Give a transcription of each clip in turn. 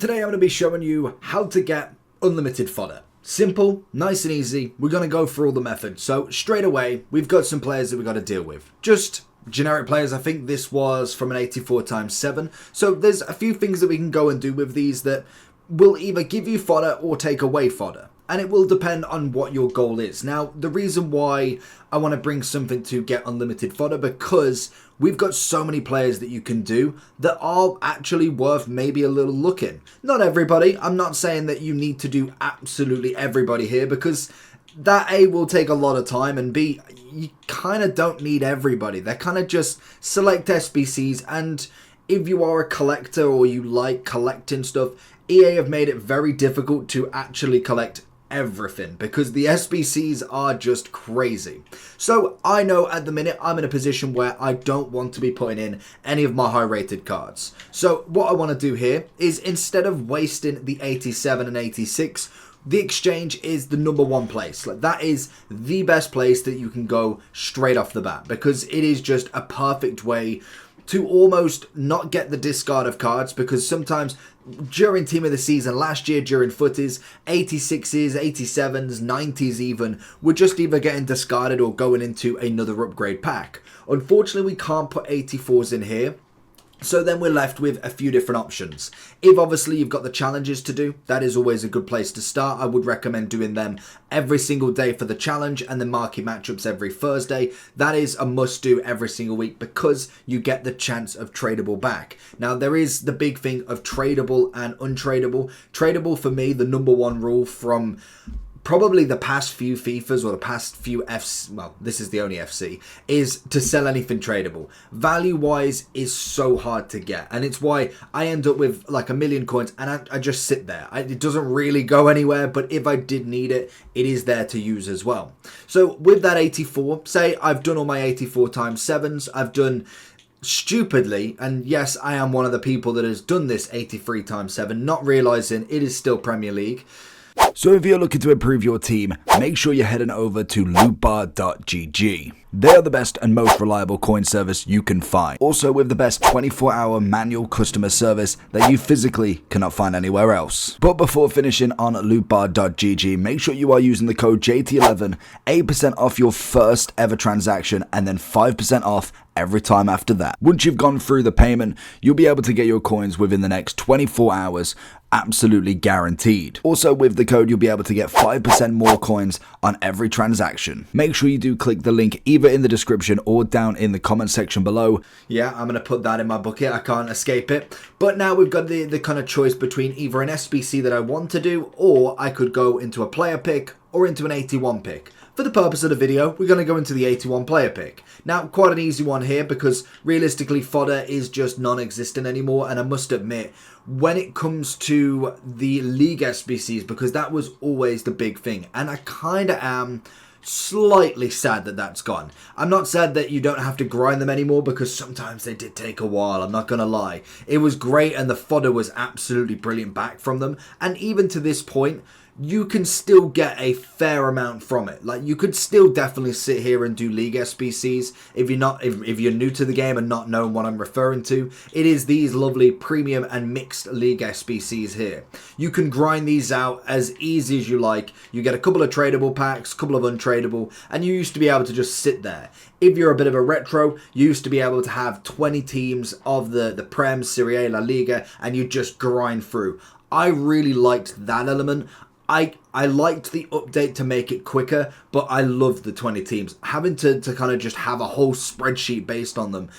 today I'm going to be showing you how to get unlimited fodder. Simple, nice and easy. We're going to go through all the methods. So straight away, we've got some players that we've got to deal with. Just generic players. I think this was from an 84x7. So there's a few things that we can go and do with these that will either give you fodder or take away fodder. And it will depend on what your goal is. Now, the reason why I want to bring something to get unlimited fodder, because we've got so many players that you can do that are actually worth maybe a little looking. Not everybody. I'm not saying that you need to do absolutely everybody here, because that A, will take a lot of time, and B, you kind of don't need everybody. They're kind of just select SBCs, and if you are a collector or you like collecting stuff, EA have made it very difficult to actually collect everything because the SBCs are just crazy. So I know at the minute I'm in a position where I don't want to be putting in any of my high rated cards. So what I want to do here is, instead of wasting the 87 and 86, the exchange is the #1 place. Like, that is the best place that you can go straight off the bat, because it is just a perfect way to almost not get the discard of cards, because sometimes during Team of the Season last year, during footies, 86s, 87s, 90s even, were just either getting discarded or going into another upgrade pack. Unfortunately, we can't put 84s in here. So then we're left with a few different options. If obviously you've got the challenges to do, that is always a good place to start. I would recommend doing them every single day for the challenge, and then marquee matchups every Thursday. That is a must do every single week, because you get the chance of tradable back. Now, there is the big thing of tradable and untradable. Tradable, for me, the #1 rule from probably the past few FIFAs or the past few Fs, well, this is the only FC, is to sell anything tradable. Value-wise is so hard to get, and it's why I end up with like 1,000,000 coins and I just sit there. It doesn't really go anywhere, but if I did need it, it is there to use as well. So with that 84, say I've done all my 84x7s, I've done stupidly, and yes, I am one of the people that has done this 83x7, not realizing it is still Premier League. So if you're looking to improve your team, make sure you're heading over to lootbar.gg. They are the best and most reliable coin service you can find. Also with the best 24-hour manual customer service that you physically cannot find anywhere else. But before finishing on lootbar.gg, make sure you are using the code JT11, 8% off your first ever transaction, and then 5% off every time after that. Once you've gone through the payment, you'll be able to get your coins within the next 24 hours, absolutely guaranteed. Also with the code, you'll be able to get 5% more coins on every transaction. Make sure you do click the link either in the description or down in the comment section below. Yeah, I'm going to put that in my bucket. I can't escape it. But now we've got the kind of choice between either an SBC that I want to do, or I could go into a player pick or into an 81 pick. For the purpose of the video, we're going to go into the 81 player pick. Now, quite an easy one here, because realistically fodder is just non-existent anymore, and I must admit, when it comes to the league SBCs, because that was always the big thing, and I kind of am slightly sad that that's gone. I'm not sad that you don't have to grind them anymore, because sometimes they did take a while, I'm not gonna lie. It was great, and the fodder was absolutely brilliant back from them, and even to this point, you can still get a fair amount from it. Like, you could still definitely sit here and do league SBCs if you're new to the game and not knowing what I'm referring to. It is these lovely premium and mixed league SBCs here. You can grind these out as easy as you like. You get a couple of tradable packs, a couple of untradable, and you used to be able to just sit there. If you're a bit of a retro, you used to be able to have 20 teams of the Prem, Serie A, La Liga, and you just grind through. I really liked that element. I liked the update to make it quicker, but I loved the 20 teams. Having to kind of just have a whole spreadsheet based on them,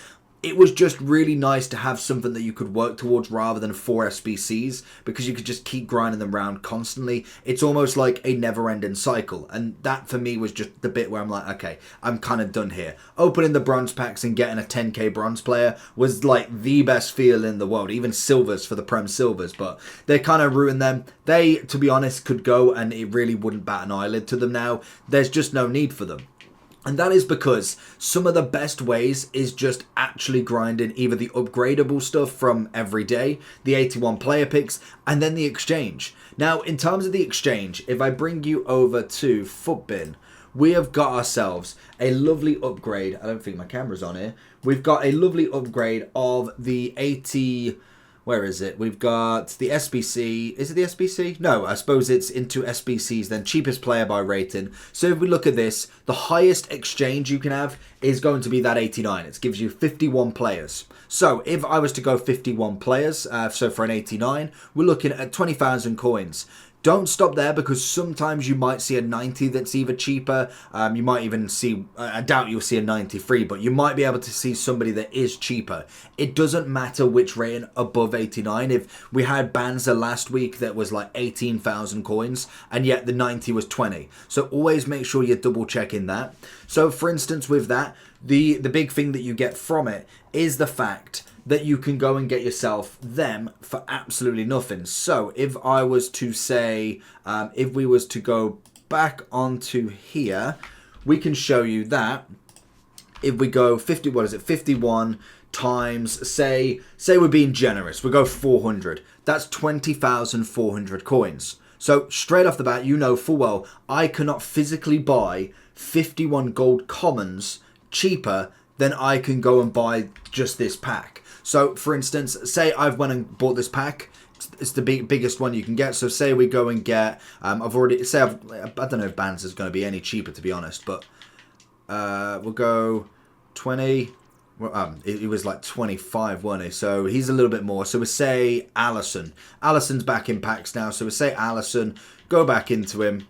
it was just really nice to have something that you could work towards rather than 4 SBCs, because you could just keep grinding them around constantly. It's almost like a never-ending cycle, and that for me was just the bit where I'm like, okay, I'm kind of done here. Opening the bronze packs and getting a 10k bronze player was like the best feel in the world. Even silvers for the Prem silvers, but they kind of ruined them. They, to be honest, could go and it really wouldn't bat an eyelid to them now. There's just no need for them. And that is because some of the best ways is just actually grinding either the upgradable stuff from every day, the 81 player picks, and then the exchange. Now, in terms of the exchange, if I bring you over to FUTBIN, we have got ourselves a lovely upgrade. I don't think my camera's on here. We've got a lovely upgrade of the 80... where is it? We've got the SBC. Is it the SBC? No, I suppose it's into SBCs then. Cheapest player by rating. So if we look at this, the highest exchange you can have is going to be that 89. It gives you 51 players. So if I was to go 51 players, so for an 89, we're looking at 20,000 coins. Don't stop there, because sometimes you might see a 90 that's either cheaper. You might even see, I doubt you'll see a 93, but you might be able to see somebody that is cheaper. It doesn't matter which rating above 89. If we had Banzer last week that was like 18,000 coins, and yet the 90 was 20. So always make sure you're double checking that. So for instance, with that, the big thing that you get from it is the fact that you can go and get yourself them for absolutely nothing. So if I was to say, if we was to go back onto here, we can show you that if we go 50, what is it, 51 times, say we're being generous, we go 400. That's 20,400 coins. So straight off the bat, you know full well, I cannot physically buy 51 gold commons cheaper than I can go and buy just this pack. So, for instance, say I've went and bought this pack. It's the biggest one you can get. So, say we go and get. I don't know if Bands is going to be any cheaper, to be honest. But we'll go 20. Well, it was like 25, wasn't he? So he's a little bit more. So we say Allison. Allison's back in packs now. So we say Allison. Go back into him.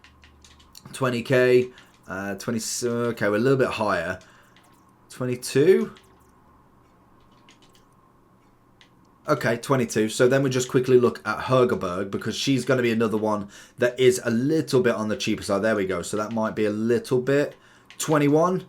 20k. 20. Okay, we're a little bit higher. 22. Okay, 22. So then we just quickly look at Hergerberg, because she's going to be another one that is a little bit on the cheaper side. There we go. So that might be a little bit. 21.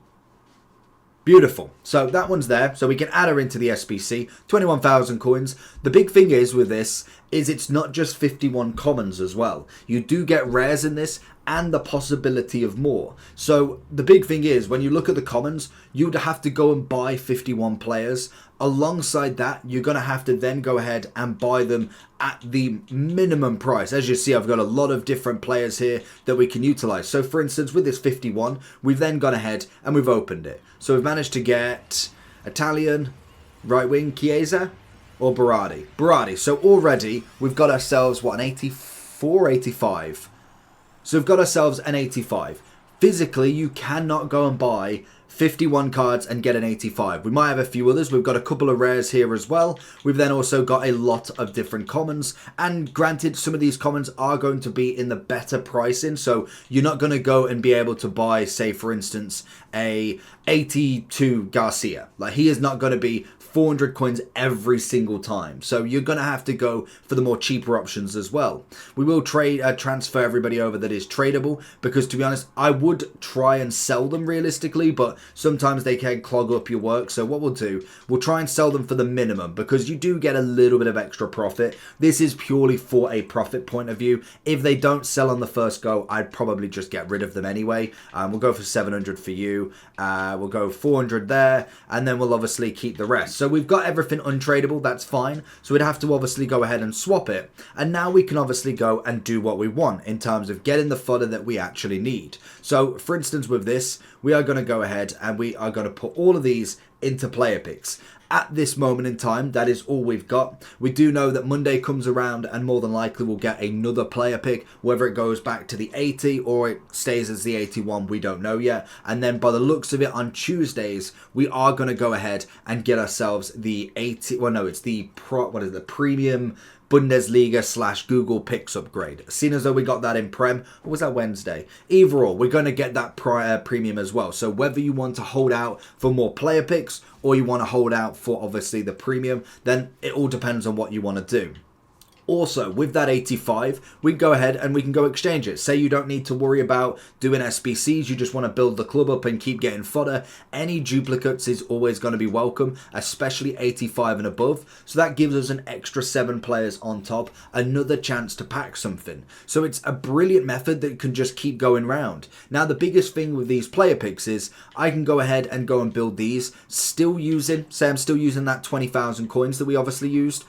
Beautiful. So that one's there. So we can add her into the SBC. 21,000 coins. The big thing is with this is it's not just 51 commons as well. You do get rares in this and the possibility of more. So the big thing is when you look at the commons, you'd have to go and buy 51 players. Alongside that, you're going to have to then go ahead and buy them at the minimum price. As you see, I've got a lot of different players here that we can utilize. So for instance, with this 51, we've then gone ahead and we've opened it. So we've managed to get Italian, right wing, Chiesa, or Berardi. Berardi. So already we've got ourselves, what, an 84, 85. So we've got ourselves an 85. Physically, you cannot go and buy 51 cards and get an 85. We might have a few others. We've got a couple of rares here as well. We've then also got a lot of different commons. And granted, some of these commons are going to be in the better pricing. So you're not going to go and be able to buy, say, for instance, a 82 Garcia. Like, he is not going to be 400 coins every single time. So you're going to have to go for the more cheaper options as well. We will transfer everybody over that is tradable, because to be honest, I would try and sell them realistically, but sometimes they can clog up your work. So what we'll do, we'll try and sell them for the minimum, because you do get a little bit of extra profit. This is purely for a profit point of view. If they don't sell on the first go, I'd probably just get rid of them anyway. We'll go for 700 for you. We'll go 400 there, and then we'll obviously keep the rest. So we've got everything untradeable, that's fine. So we'd have to obviously go ahead and swap it. And now we can obviously go and do what we want in terms of getting the fodder that we actually need. So for instance, with this, we are going to go ahead and we are going to put all of these into player picks. At this moment in time, that is all we've got. We do know that Monday comes around and more than likely we'll get another player pick, whether it goes back to the 80 or it stays as the 81, we don't know yet. And then by the looks of it, on Tuesdays, we are going to go ahead and get ourselves the 80, well no, it's the premium Bundesliga / Google Picks upgrade. Seeing as though we got that in Prem, or was that Wednesday? Either or, we're going to get that premium as well. So whether you want to hold out for more player picks or you want to hold out for obviously the premium, then it all depends on what you want to do. Also, with that 85, we can go ahead and we can go exchange it. Say you don't need to worry about doing SBCs, you just want to build the club up and keep getting fodder. Any duplicates is always going to be welcome, especially 85 and above. So that gives us an extra 7 players on top, another chance to pack something. So it's a brilliant method that can just keep going round. Now, the biggest thing with these player picks is I can go ahead and go and build these, I'm still using that 20,000 coins that we obviously used.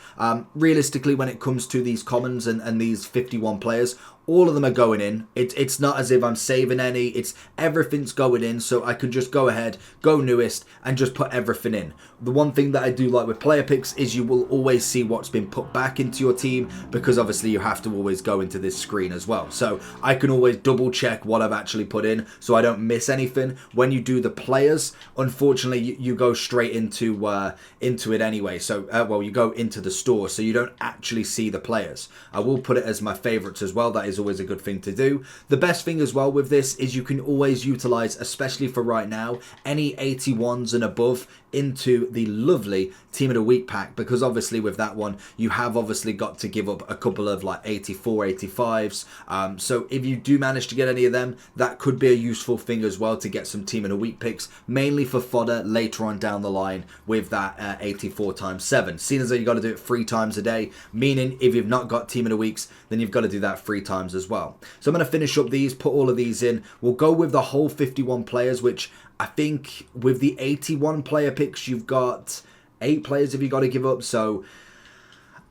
Realistically, when it comes to these commons and these 51 players, all of them are going in. It's not as if I'm saving any. It's everything's going in, so I can just go ahead, go newest, and just put everything in. The one thing that I do like with player picks is you will always see what's been put back into your team, because obviously you have to always go into this screen as well. So I can always double check what I've actually put in so I don't miss anything. When you do the players, unfortunately you go straight into it anyway. So well, you go into the store, so you don't actually see the players. I will put it as my favorites as well. That is always a good thing to do. The best thing as well with this is you can always utilize, especially for right now, any 81s and above into the lovely Team of the Week pack, because obviously with that one you have obviously got to give up a couple of like 84, 85s. So if you do manage to get any of them, that could be a useful thing as well to get some Team of the Week picks, mainly for fodder later on down the line with that 84 times 7. Seeing as though you got to do it 3 times a day, meaning if you've not got Team of the Weeks, then you've got to do that 3 times as well. So I'm going to finish up these, put all of these in. We'll go with the whole 51 players, which I think with the 81 player picks, you've got 8 players if you got to give up. So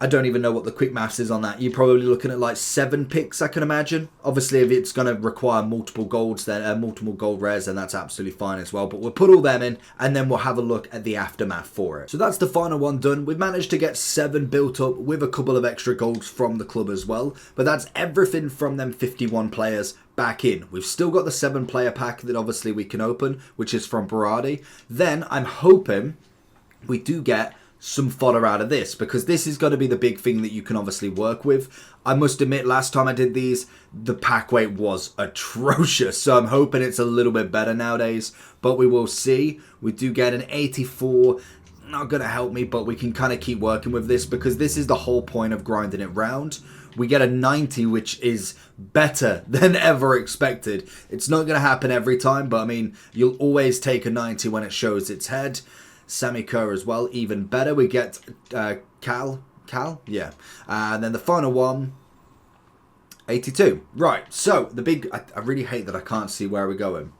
I don't even know what the quick maths is on that. You're probably looking at like 7 picks, I can imagine. Obviously, if it's going to require multiple golds, then multiple gold rares, then that's absolutely fine as well. But we'll put all them in, and then we'll have a look at the aftermath for it. So that's the final one done. We've managed to get 7 built up with a couple of extra golds from the club as well. But that's everything from them 51 players back in. We've still got the 7 player pack that obviously we can open, which is from Berardi. Then I'm hoping we do get some fodder out of this, because this is going to be the big thing that you can obviously work with. I must admit, last time I did these, the pack weight was atrocious, so I'm hoping it's a little bit better nowadays, but we will see. We do get an 84, not going to help me, but we can kind of keep working with this, because this is the whole point of grinding it round. We get a 90, which is better than ever expected. It's not going to happen every time, but I mean, you'll always take a 90 when it shows its head. Sammy Kerr as well, even better. We get Cal, yeah. And then the final one, 82. Right, so the big, I really hate that I can't see where we're going.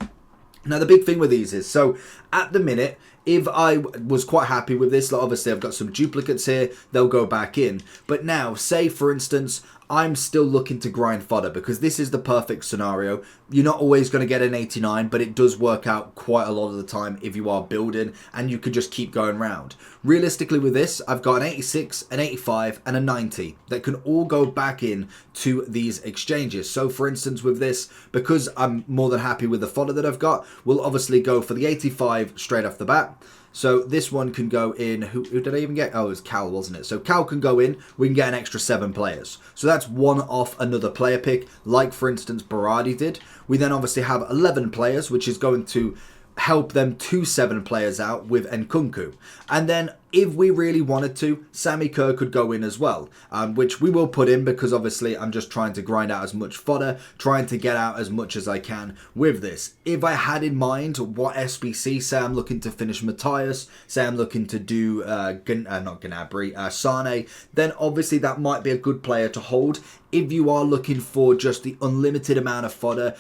Now, the big thing with these is, so at the minute, if I was quite happy with this, like obviously I've got some duplicates here, they'll go back in. But now, say for instance, I'm still looking to grind fodder, because this is the perfect scenario. You're not always going to get an 89, but it does work out quite a lot of the time if you are building, and you could just keep going round. Realistically with this, I've got an 86, an 85, and a 90 that can all go back in to these exchanges. So for instance with this, because I'm more than happy with the fodder that I've got, we'll obviously go for the 85 straight off the bat. So this one can go in, who did I even get? Oh, it was Cal, wasn't it? So Cal can go in, we can get an extra 7 players. So that's one off another player pick, like for instance Berardi did. We then obviously have 11 players, which is going to help them 2 7 players out with Nkunku. And then if we really wanted to, Sammy Kerr could go in as well, which we will put in, because obviously I'm just trying to grind out as much fodder, trying to get out as much as I can with this. If I had in mind what SBC, say I'm looking to finish Matthias, say I'm looking to do, not Gnabry, Sane, then obviously that might be a good player to hold. If you are looking for just the unlimited amount of fodder,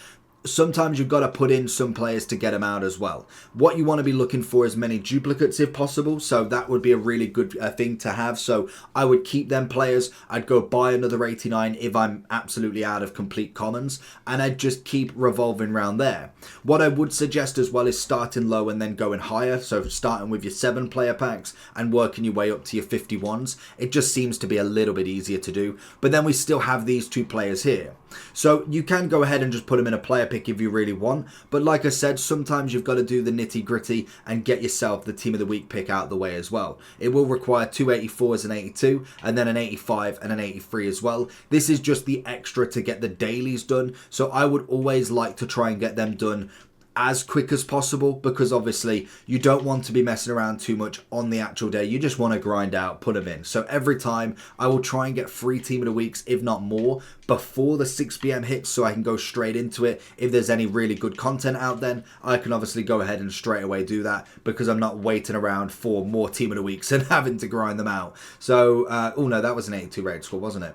sometimes you've got to put in some players to get them out as well. What you want to be looking for is many duplicates if possible, so that would be a really good thing to have. So I would keep them players. I'd go buy another 89 if I'm absolutely out of complete commons, and I'd just keep revolving around there. What I would suggest as well is starting low and then going higher, so starting with your 7 player packs and working your way up to your 51s. It just seems to be a little bit easier to do, but then we still have these 2 players here. So you can go ahead and just put them in a player pick if you really want, but like I said, sometimes you've got to do the nitty gritty and get yourself the Team of the Week pick out of the way as well. It will require 2 84s and 82, and then an 85 and an 83 as well. This is just the extra to get the dailies done, so I would always like to try and get them done as quick as possible, because obviously you don't want to be messing around too much on the actual day. You just want to grind out, put them in. So every time I will try and get 3 Team of the Weeks, if not more, before the 6 PM hits, so I can go straight into it. If there's any really good content out, then I can obviously go ahead and straight away do that, because I'm not waiting around for more Team of the Weeks and having to grind them out. So oh no, that was an 82 rated score, wasn't it?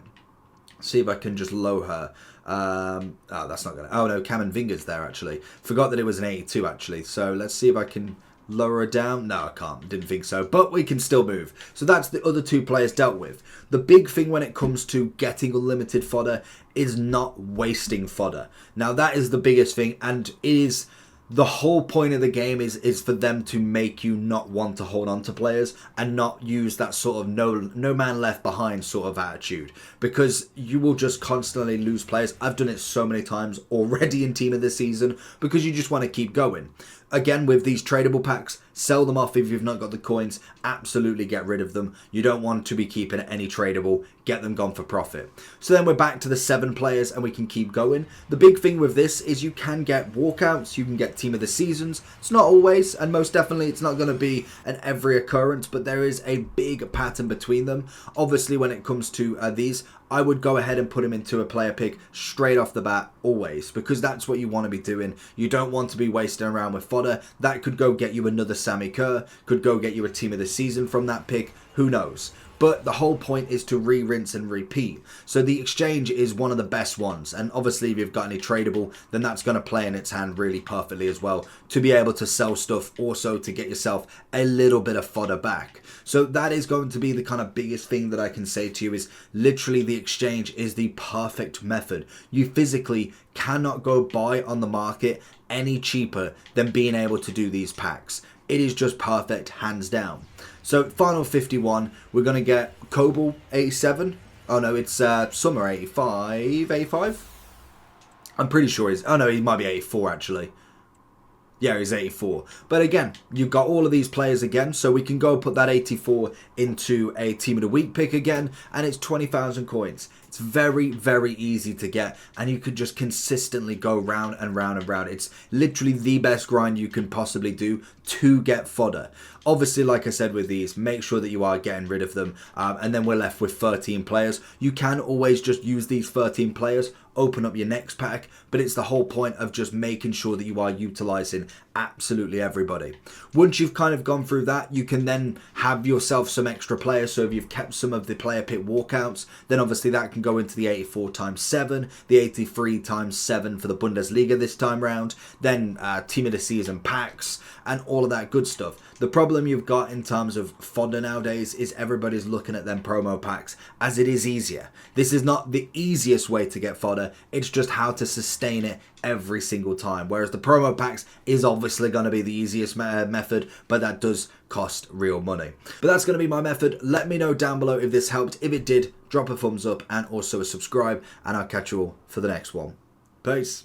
See if I can just low her. Oh, that's not gonna. Oh no, Cam and Vinger's there actually. Forgot that it was an 82 actually. So let's see if I can lower her down? No, I can't. Didn't think so. But we can still move. So that's the other 2 players dealt with. The big thing when it comes to getting unlimited fodder is not wasting fodder. Now, that is the biggest thing, and it is... The whole point of the game is for them to make you not want to hold on to players and not use that sort of no man left behind sort of attitude, because you will just constantly lose players. I've done it so many times already in Team of the Season because you just want to keep going. Again, with these tradable packs, sell them off if you've not got the coins. Absolutely get rid of them. You don't want to be keeping any tradable. Get them gone for profit. So then we're back to the 7 players and we can keep going. The big thing with this is you can get walkouts. You can get Team of the Seasons. It's not always, and most definitely it's not going to be an every occurrence, but there is a big pattern between them. Obviously, when it comes to these, I would go ahead and put him into a player pick straight off the bat always, because that's what you want to be doing. You don't want to be wasting around with fodder. That could go get you another Sammy Kerr, could go get you a Team of the Season from that pick, who knows. But the whole point is to rinse and repeat. So the exchange is one of the best ones. And obviously if you've got any tradable, then that's going to play in its hand really perfectly as well. To be able to sell stuff, also to get yourself a little bit of fodder back. So that is going to be the kind of biggest thing that I can say to you, is literally the exchange is the perfect method. You physically cannot go buy on the market any cheaper than being able to do these packs. It is just perfect, hands down. So final 51, we're going to get Coble 87. Oh no, it's Summer 85? I'm pretty sure he's... Oh no, he might be 84 actually. Yeah, he's 84. But again, you've got all of these players again, so we can go put that 84 into a Team of the Week pick again, and it's 20,000 coins. It's very, very easy to get, and you could just consistently go round and round and round. It's literally the best grind you can possibly do to get fodder. Obviously, like I said with these, make sure that you are getting rid of them, and then we're left with 13 players. You can always just use these 13 players, open up your next pack, but it's the whole point of just making sure that you are utilizing absolutely everybody. Once you've kind of gone through that, you can then have yourself some extra players. So if you've kept some of the player pick walkouts, then obviously that can go into the 84 times 7, the 83 times 7 for the Bundesliga this time round, then Team of the Season packs and all of that good stuff. The problem you've got in terms of fodder nowadays is everybody's looking at them promo packs as it is easier. This is not the easiest way to get fodder, it's just how to sustain it every single time. Whereas the promo packs is obviously going to be the easiest method, but that does cost real money. But that's going to be my method. Let me know down below if this helped. If it did, drop a thumbs up and also a subscribe, and I'll catch you all for the next one. Peace.